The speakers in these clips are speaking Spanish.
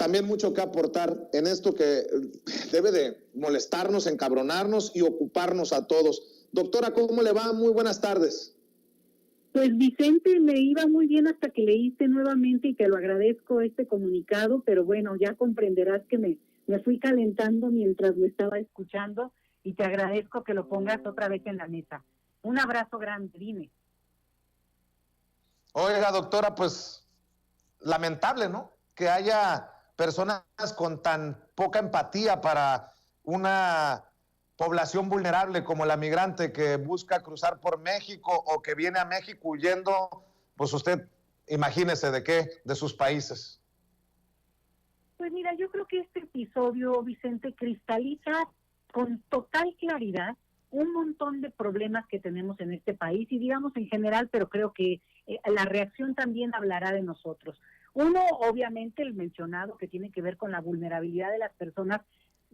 también mucho que aportar en esto que debe de molestarnos, encabronarnos y ocuparnos a todos. Doctora, ¿cómo le va? Muy buenas tardes. Pues Vicente, me iba muy bien hasta que leíste nuevamente y te lo agradezco este comunicado, pero bueno, ya comprenderás que me fui calentando mientras lo estaba escuchando y te agradezco que lo pongas otra vez en la mesa. Un abrazo grande, dime. Oiga, doctora, pues lamentable, ¿no? Que haya personas con tan poca empatía para una población vulnerable como la migrante que busca cruzar por México o que viene a México huyendo, pues usted imagínese de qué, de sus países. Pues mira, yo creo que este episodio, Vicente, cristaliza con total claridad un montón de problemas que tenemos en este país y digamos en general, pero creo que la reacción también hablará de nosotros. Uno, obviamente, el mencionado que tiene que ver con la vulnerabilidad de las personas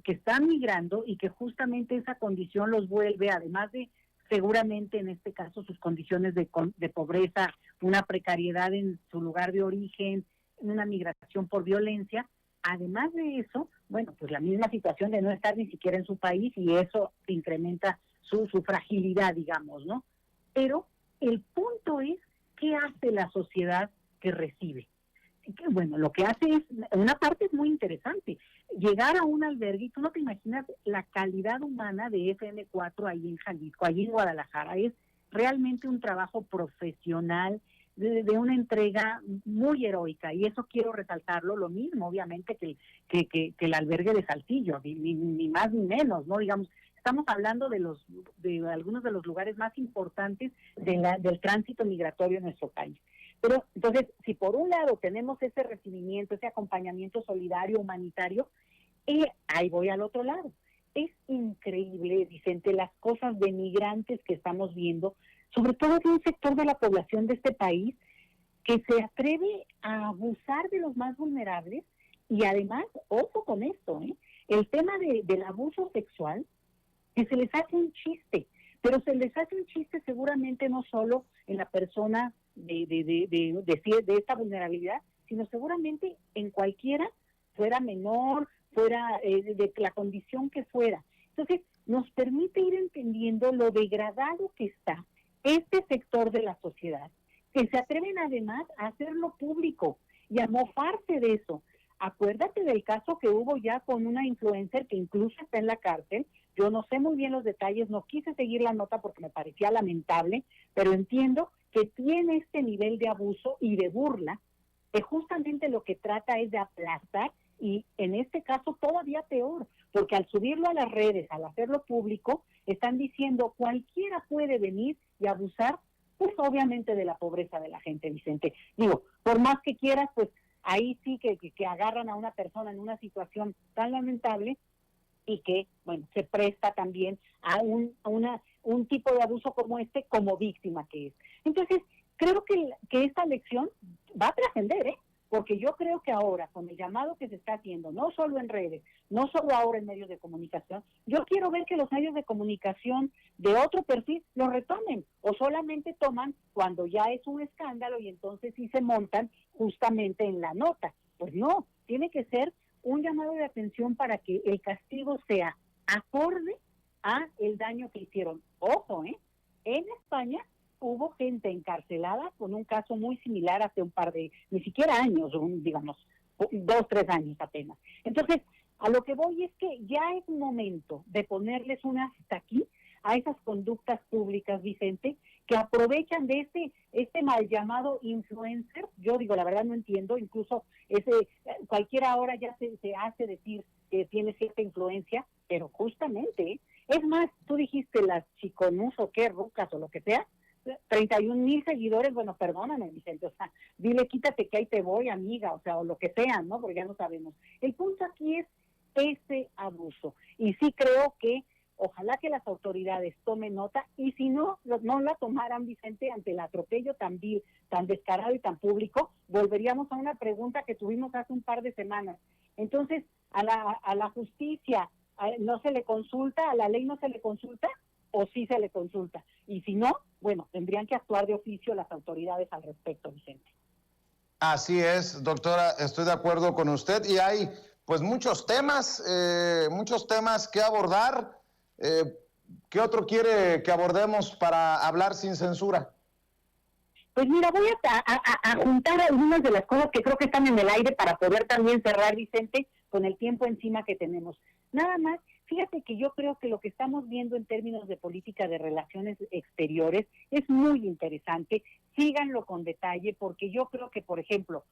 que están migrando y que justamente esa condición los vuelve, además de seguramente en este caso sus condiciones de pobreza, una precariedad en su lugar de origen, una migración por violencia. Además de eso, bueno, pues la misma situación de no estar ni siquiera en su país y eso incrementa su fragilidad, digamos, ¿no? Pero el punto es, ¿qué hace la sociedad que recibe? Que, bueno, lo que hace es, una parte es muy interesante, llegar a un albergue y tú no te imaginas la calidad humana de FM4 ahí en Jalisco, ahí en Guadalajara, es realmente un trabajo profesional, de una entrega muy heroica, y eso quiero resaltarlo, lo mismo obviamente que el albergue de Saltillo, ni más ni menos, ¿no? Digamos, estamos hablando de algunos de los lugares más importantes del tránsito migratorio en nuestro país. Pero entonces, si por un lado tenemos ese recibimiento, ese acompañamiento solidario, humanitario, ahí voy al otro lado. Es increíble, Vicente, las cosas de migrantes que estamos viendo, sobre todo de un sector de la población de este país que se atreve a abusar de los más vulnerables y además, ojo con esto, el tema del abuso sexual, que se les hace un chiste, pero se les hace un chiste seguramente no solo en la persona de esta vulnerabilidad, sino seguramente en cualquiera, fuera menor, fuera de la condición que fuera. Entonces, nos permite ir entendiendo lo degradado que está este sector de la sociedad, que se atreven además a hacerlo público y a mofarse de eso. Acuérdate del caso que hubo ya con una influencer que incluso está en la cárcel. Yo no sé muy bien los detalles, no quise seguir la nota porque me parecía lamentable, pero entiendo que tiene este nivel de abuso y de burla, que justamente lo que trata es de aplastar, y en este caso todavía peor, porque al subirlo a las redes, al hacerlo público, están diciendo cualquiera puede venir y abusar, pues obviamente de la pobreza de la gente, Vicente. Digo, por más que quieras, pues ahí sí que agarran a una persona en una situación tan lamentable y que, bueno, se presta también a un tipo de abuso como este, como víctima que es. Entonces, creo que esta lección va a trascender, porque yo creo que ahora, con el llamado que se está haciendo, no solo en redes, no solo ahora en medios de comunicación, yo quiero ver que los medios de comunicación de otro perfil lo retomen, o solamente toman cuando ya es un escándalo y entonces sí se montan justamente en la nota. Pues no, tiene que ser un llamado de atención para que el castigo sea acorde a el daño que hicieron. Ojo, en España hubo gente encarcelada con un caso muy similar hace un par de, ni siquiera años, digamos, 2, 3 años apenas. Entonces, a lo que voy es que ya es momento de ponerles un hasta aquí a esas conductas públicas, Vicente, que aprovechan de este mal llamado influencer. Yo digo, la verdad no entiendo, incluso cualquiera ahora ya se hace decir que tiene cierta influencia, pero justamente, es más, tú dijiste las chiconús o qué, rucas o lo que sea, 31,000 seguidores, bueno, perdóname, Vicente, o sea, dile, quítate que ahí te voy, amiga, o sea, o lo que sea, ¿no? Porque ya no sabemos. El punto aquí es ese abuso, y sí creo que ojalá que las autoridades tomen nota, y si no la tomaran, Vicente, ante el atropello tan descarado y tan público, volveríamos a una pregunta que tuvimos hace un par de semanas. Entonces, a la justicia no se le consulta, a la ley no se le consulta, o sí se le consulta, y si no, bueno, tendrían que actuar de oficio las autoridades al respecto, Vicente. Así es, doctora, estoy de acuerdo con usted y hay pues muchos temas que abordar. ¿Qué otro quiere que abordemos para hablar sin censura? Pues mira, voy a juntar algunas de las cosas que creo que están en el aire para poder también cerrar, Vicente, con el tiempo encima que tenemos. Nada más, fíjate que yo creo que lo que estamos viendo en términos de política de relaciones exteriores es muy interesante. Síganlo con detalle, porque yo creo que, por ejemplo,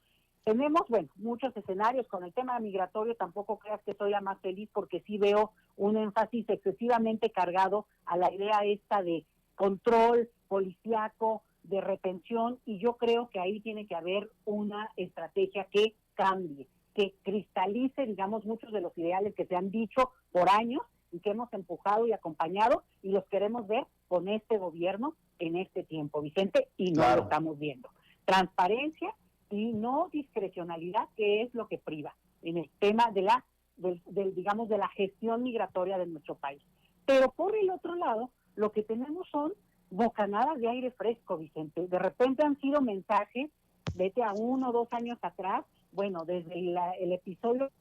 tenemos, bueno, muchos escenarios. Con el tema migratorio tampoco creas que soy la más feliz, porque sí veo un énfasis excesivamente cargado a la idea esta de control policíaco, de retención, y yo creo que ahí tiene que haber una estrategia que cambie, que cristalice, digamos, muchos de los ideales que se han dicho por años y que hemos empujado y acompañado, y los queremos ver con este gobierno en este tiempo, Vicente, y no lo estamos viendo. Transparencia y no discrecionalidad, que es lo que priva en el tema de digamos, de la gestión migratoria de nuestro país. Pero por el otro lado, lo que tenemos son bocanadas de aire fresco, Vicente. De repente han sido mensajes, vete a 1 o 2 años atrás, bueno, desde el episodio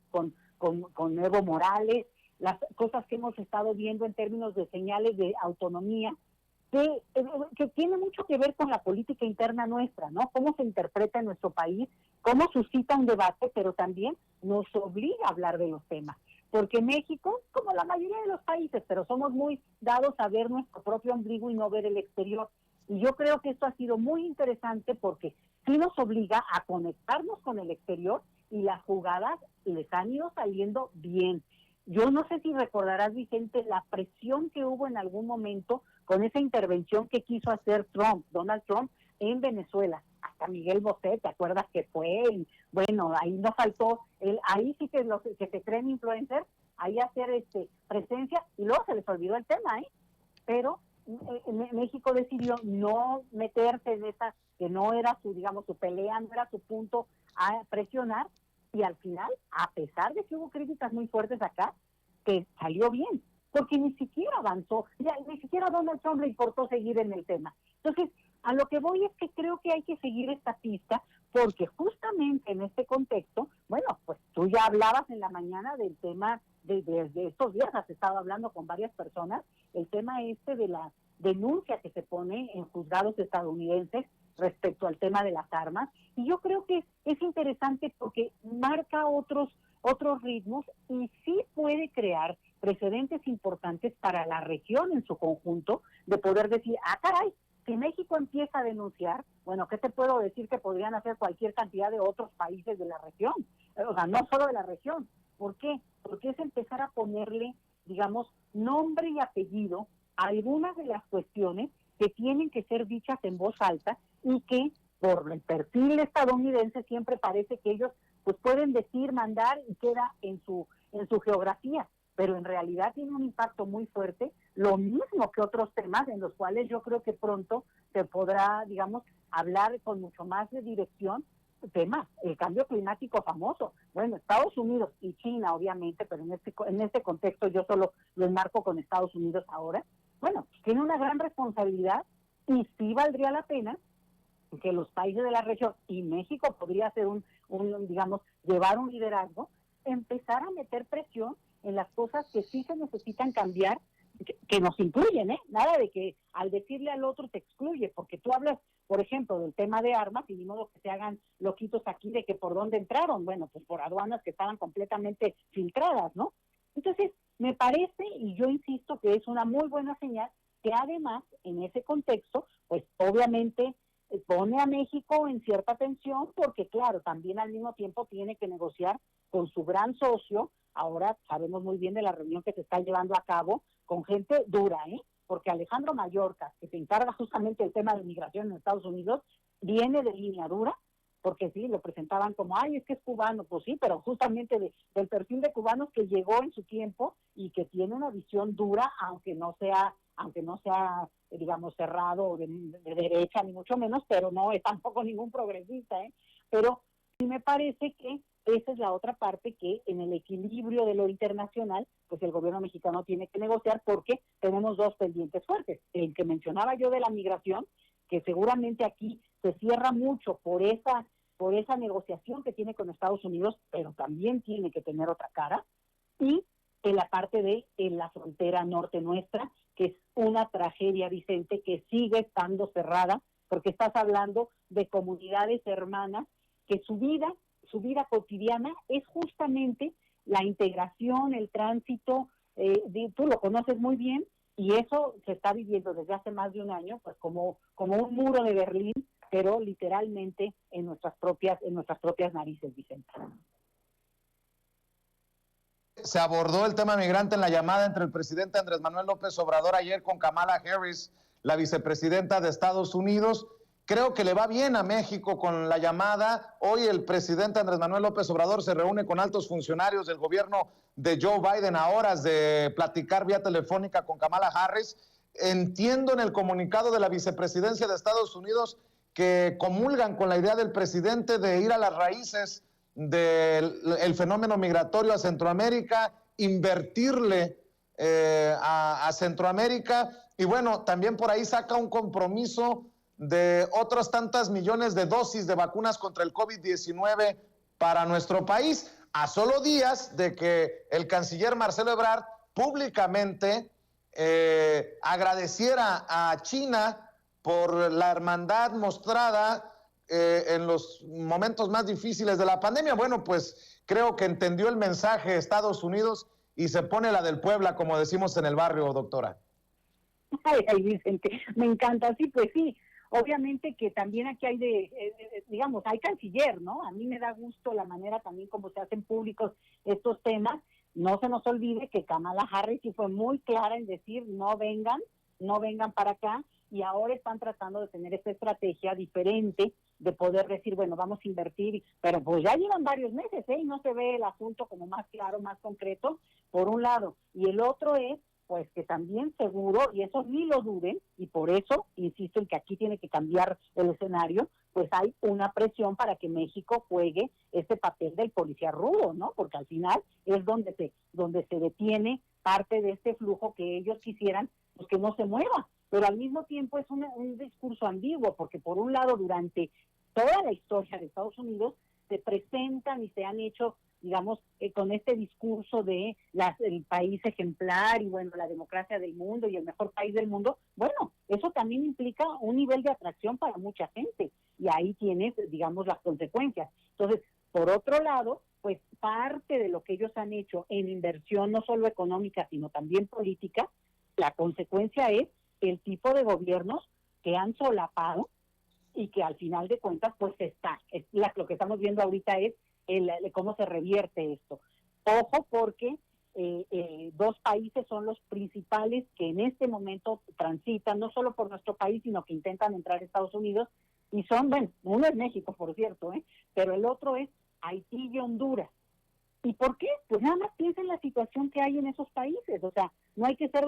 con Evo Morales, las cosas que hemos estado viendo en términos de señales de autonomía, que tiene mucho que ver con la política interna nuestra, ¿no? Cómo se interpreta en nuestro país, cómo suscita un debate, pero también nos obliga a hablar de los temas. Porque México, como la mayoría de los países, pero somos muy dados a ver nuestro propio ombligo y no ver el exterior. Y yo creo que esto ha sido muy interesante porque sí nos obliga a conectarnos con el exterior, y las jugadas les han ido saliendo bien. Yo no sé si recordarás, Vicente, la presión que hubo en algún momento con esa intervención que quiso hacer Donald Trump, en Venezuela. Hasta Miguel Bosé, ¿te acuerdas que fue? Y bueno, ahí no faltó, ahí sí que los que se creen influencers, ahí hacer presencia, y luego se les olvidó el tema, pero México decidió no meterse en esa, que no era su, digamos, su pelea, no era su punto a presionar, y al final, a pesar de que hubo críticas muy fuertes acá, que salió bien, porque ni siquiera avanzó, ni siquiera a Donald Trump le importó seguir en el tema. Entonces, a lo que voy es que creo que hay que seguir esta pista, porque justamente en este contexto, bueno, pues tú ya hablabas en la mañana del tema de estos días, has estado hablando con varias personas, el tema de la denuncia que se pone en juzgados estadounidenses respecto al tema de las armas, y yo creo que es interesante porque marca otros ritmos y sí puede crear precedentes importantes para la región en su conjunto, de poder decir, caray, si México empieza a denunciar, bueno, ¿qué te puedo decir que podrían hacer cualquier cantidad de otros países de la región? O sea, no solo de la región. ¿Por qué? Porque es empezar a ponerle, digamos, nombre y apellido a algunas de las cuestiones que tienen que ser dichas en voz alta, y que por el perfil estadounidense siempre parece que ellos pues pueden decir, mandar, y queda en su geografía, pero en realidad tiene un impacto muy fuerte, lo mismo que otros temas en los cuales yo creo que pronto se podrá, digamos, hablar con mucho más de dirección. Temas, el cambio climático famoso, bueno, Estados Unidos y China obviamente, pero en este contexto yo solo lo enmarco con Estados Unidos ahora, bueno, tiene una gran responsabilidad, y sí valdría la pena que los países de la región, y México podría ser digamos, llevar un liderazgo, empezar a meter presión en las cosas que sí se necesitan cambiar, que nos incluyen, nada de que al decirle al otro te excluye, porque tú hablas, por ejemplo, del tema de armas, y ni modo que se hagan loquitos aquí de que por dónde entraron, bueno, pues por aduanas que estaban completamente filtradas, ¿no? Entonces, me parece, y yo insisto, que es una muy buena señal, que además, en ese contexto, pues obviamente pone a México en cierta tensión, porque claro, también al mismo tiempo tiene que negociar con su gran socio. Ahora sabemos muy bien de la reunión que se está llevando a cabo con gente dura, porque Alejandro Mayorkas, que se encarga justamente del tema de migración en Estados Unidos, viene de línea dura, porque sí, lo presentaban como, es que es cubano, pues sí, pero justamente del perfil de cubanos que llegó en su tiempo y que tiene una visión dura, aunque no sea, digamos, cerrado de derecha, ni mucho menos, pero no es tampoco ningún progresista, pero sí me parece que esa es la otra parte que en el equilibrio de lo internacional, pues el gobierno mexicano tiene que negociar, porque tenemos dos pendientes fuertes. El que mencionaba yo de la migración, que seguramente aquí se cierra mucho por esa negociación que tiene con Estados Unidos, pero también tiene que tener otra cara, y en la parte de en la frontera norte nuestra, que es una tragedia, Vicente, que sigue estando cerrada, porque estás hablando de comunidades hermanas que su vida cotidiana es justamente la integración, el tránsito, tú lo conoces muy bien, y eso se está viviendo desde hace más de un año, pues como un muro de Berlín, pero literalmente en nuestras propias narices, Vicente. Se abordó el tema migrante en la llamada entre el presidente Andrés Manuel López Obrador ayer con Kamala Harris, la vicepresidenta de Estados Unidos. Creo que le va bien a México con la llamada. Hoy el presidente Andrés Manuel López Obrador se reúne con altos funcionarios del gobierno de Joe Biden a horas de platicar vía telefónica con Kamala Harris. Entiendo en el comunicado de la vicepresidencia de Estados Unidos que comulgan con la idea del presidente de ir a las raíces del fenómeno migratorio a Centroamérica, invertirle a Centroamérica, y bueno, también por ahí saca un compromiso de otras tantas millones de dosis de vacunas contra el COVID-19 para nuestro país, a solo días de que el canciller Marcelo Ebrard públicamente agradeciera a China por la hermandad mostrada en los momentos más difíciles de la pandemia. Bueno, pues creo que entendió el mensaje Estados Unidos y se pone la del Puebla, como decimos en el barrio, doctora. Ay, Vicente, me encanta, sí, pues sí. Obviamente que también aquí hay digamos, hay canciller, ¿no? A mí me da gusto la manera también como se hacen públicos estos temas. No se nos olvide que Kamala Harris sí fue muy clara en decir no vengan para acá, y ahora están tratando de tener esta estrategia diferente de poder decir, bueno, vamos a invertir, pero pues ya llevan varios meses, y no se ve el asunto como más claro, más concreto, por un lado. Y el otro es, pues que también seguro, y eso ni lo duden, y por eso insisto en que aquí tiene que cambiar el escenario, pues hay una presión para que México juegue este papel del policía rudo, ¿no? Porque al final es donde se detiene parte de este flujo que ellos quisieran, pues que no se mueva. Pero al mismo tiempo es un discurso ambiguo, porque por un lado, durante toda la historia de Estados Unidos, se presentan y se han hecho, digamos, con este discurso de el país ejemplar y, bueno, la democracia del mundo y el mejor país del mundo. Bueno, eso también implica un nivel de atracción para mucha gente, y ahí tienes, digamos, las consecuencias. Entonces, por otro lado, pues parte de lo que ellos han hecho en inversión, no solo económica, sino también política, la consecuencia es el tipo de gobiernos que han solapado y que al final de cuentas pues lo que estamos viendo ahorita es cómo se revierte esto. Ojo, porque dos países son los principales que en este momento transitan, no solo por nuestro país, sino que intentan entrar a Estados Unidos, y son, bueno, uno es México, por cierto, pero el otro es Haití y Honduras. ¿Y por qué? Pues nada más piensa en la situación que hay en esos países. O sea, no hay que ser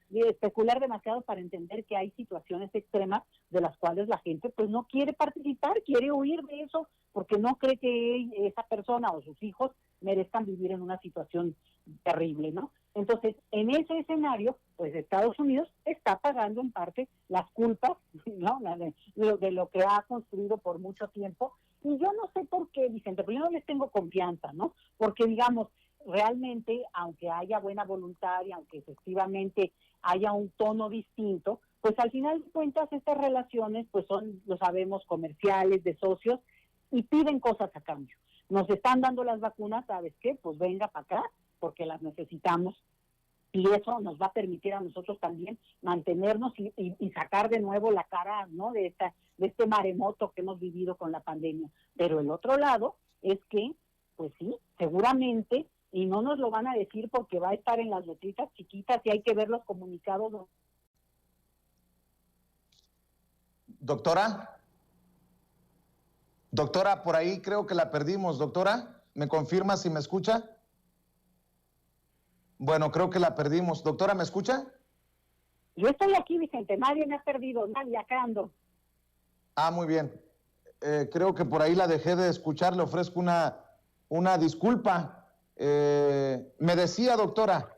especular demasiado para entender que hay situaciones extremas de las cuales la gente pues no quiere participar, quiere huir de eso, porque no cree que esa persona o sus hijos merezcan vivir en una situación terrible, ¿no? Entonces, en ese escenario, pues Estados Unidos está pagando en parte las culpas, ¿no?, de lo que ha construido por mucho tiempo. Y yo no sé por qué, Vicente, pero yo no les tengo confianza, ¿no? Porque, digamos, realmente, aunque haya buena voluntad y aunque efectivamente haya un tono distinto, pues al final de cuentas estas relaciones pues son, lo sabemos, comerciales, de socios, y piden cosas a cambio. Nos están dando las vacunas, ¿sabes qué? Pues venga para acá, porque las necesitamos, y eso nos va a permitir a nosotros también mantenernos y sacar de nuevo la cara, ¿no?, de este maremoto que hemos vivido con la pandemia. Pero el otro lado es que, pues sí, seguramente, y no nos lo van a decir porque va a estar en las letritas chiquitas y hay que ver los comunicados. Doctora, por ahí creo que la perdimos. Doctora, ¿me confirma si me escucha? Bueno, creo que la perdimos. Doctora, ¿me escucha? Yo estoy aquí, Vicente, nadie me ha perdido, nadie, acá ando. Ah, muy bien. Creo que por ahí la dejé de escuchar, le ofrezco una disculpa. Me decía, doctora.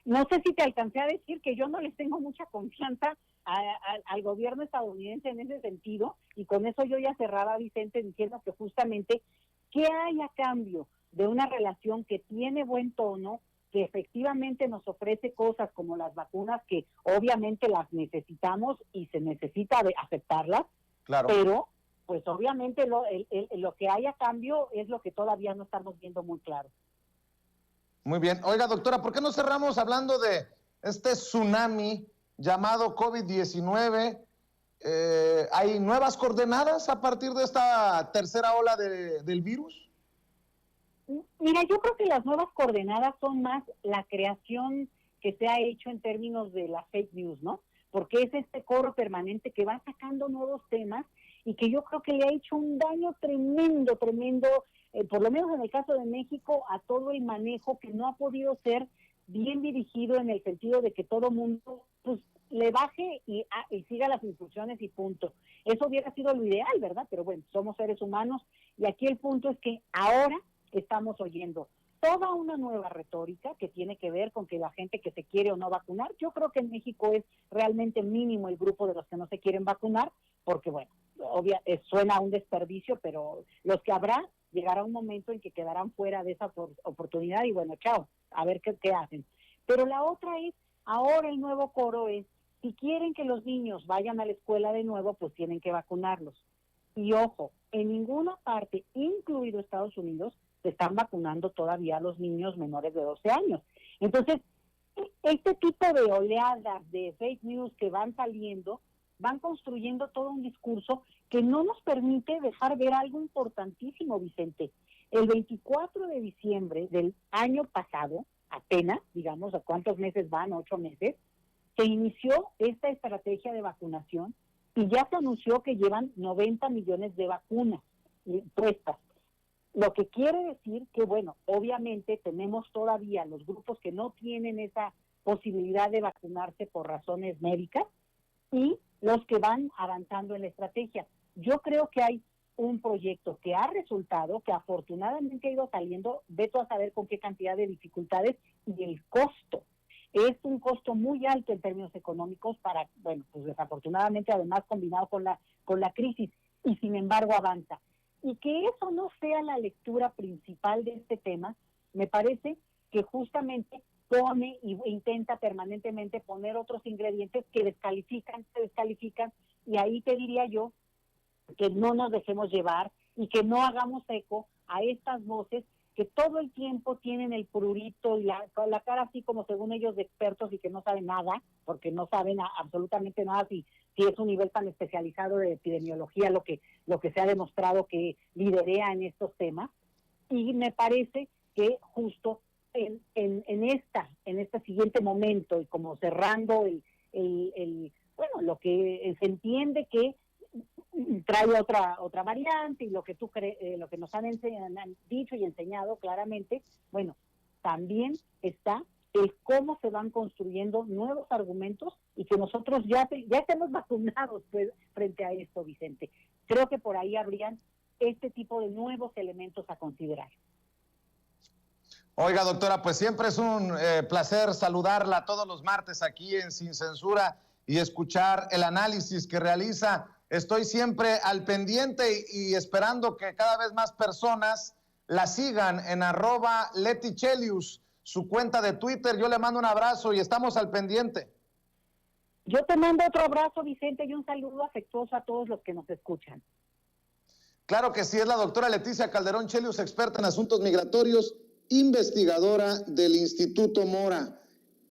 No sé si te alcancé a decir que yo no les tengo mucha confianza al gobierno estadounidense en ese sentido, y con eso yo ya cerraba, Vicente, diciendo que justamente, ¿qué hay a cambio de una relación que tiene buen tono, que efectivamente nos ofrece cosas como las vacunas, que obviamente las necesitamos y se necesita de aceptarlas, Claro. pero pues obviamente lo que hay a cambio es lo que todavía no estamos viendo muy claro. Muy bien. Oiga, doctora, ¿por qué no cerramos hablando de este tsunami llamado COVID-19? ¿Hay nuevas coordenadas a partir de esta tercera ola del virus? Mira, yo creo que las nuevas coordenadas son más la creación que se ha hecho en términos de la fake news, ¿no? Porque es este coro permanente que va sacando nuevos temas y que yo creo que le ha hecho un daño tremendo, por lo menos en el caso de México, a todo el manejo que no ha podido ser bien dirigido en el sentido de que todo mundo pues le baje y siga las instrucciones y punto. Eso hubiera sido lo ideal, ¿verdad? Pero bueno, somos seres humanos y aquí el punto es que ahora estamos oyendo toda una nueva retórica que tiene que ver con que la gente que se quiere o no vacunar, yo creo que en México es realmente mínimo el grupo de los que no se quieren vacunar, porque bueno, suena a un desperdicio, pero los que habrá, llegará un momento en que quedarán fuera de esa oportunidad y bueno, chao, a ver qué hacen. Pero la otra es, ahora el nuevo coro es, si quieren que los niños vayan a la escuela de nuevo, pues tienen que vacunarlos. Y ojo, en ninguna parte, incluido Estados Unidos, se están vacunando todavía a los niños menores de 12 años. Entonces, este tipo de oleadas de fake news que van saliendo, van construyendo todo un discurso que no nos permite dejar ver algo importantísimo, Vicente. El 24 de diciembre del año pasado, apenas, digamos, ¿a cuántos meses van? 8 meses, se inició esta estrategia de vacunación y ya se anunció que llevan 90 millones de vacunas puestas. Lo que quiere decir que, bueno, obviamente tenemos todavía los grupos que no tienen esa posibilidad de vacunarse por razones médicas y los que van avanzando en la estrategia. Yo creo que hay un proyecto que ha resultado, que afortunadamente ha ido saliendo, veto a saber con qué cantidad de dificultades y el costo. Es un costo muy alto en términos económicos para, bueno, pues desafortunadamente además combinado con la crisis y sin embargo avanza. Y que eso no sea la lectura principal de este tema, me parece que justamente pone e intenta permanentemente poner otros ingredientes que se descalifican, y ahí te diría yo que no nos dejemos llevar y que no hagamos eco a estas voces que todo el tiempo tienen el prurito y la cara así como según ellos de expertos y que no saben nada, porque no saben absolutamente nada si es un nivel tan especializado de epidemiología lo que se ha demostrado que liderea en estos temas. Y me parece que justo en este siguiente momento y como cerrando bueno, lo que se entiende que trae otra variante y lo que lo que nos han dicho y enseñado claramente, bueno, también está el cómo se van construyendo nuevos argumentos y que nosotros ya estemos vacunados pues, frente a esto, Vicente. Creo que por ahí habrían este tipo de nuevos elementos a considerar. Oiga, doctora, pues siempre es un placer saludarla todos los martes aquí en Sin Censura y escuchar el análisis que realiza. Estoy siempre al pendiente y esperando que cada vez más personas la sigan en @LetiChelius, su cuenta de Twitter. Yo le mando un abrazo y estamos al pendiente. Yo te mando otro abrazo, Vicente, y un saludo afectuoso a todos los que nos escuchan. Claro que sí, es la doctora Leticia Calderón Chelius, experta en asuntos Asuntos migratorios, investigadora del Instituto Mora.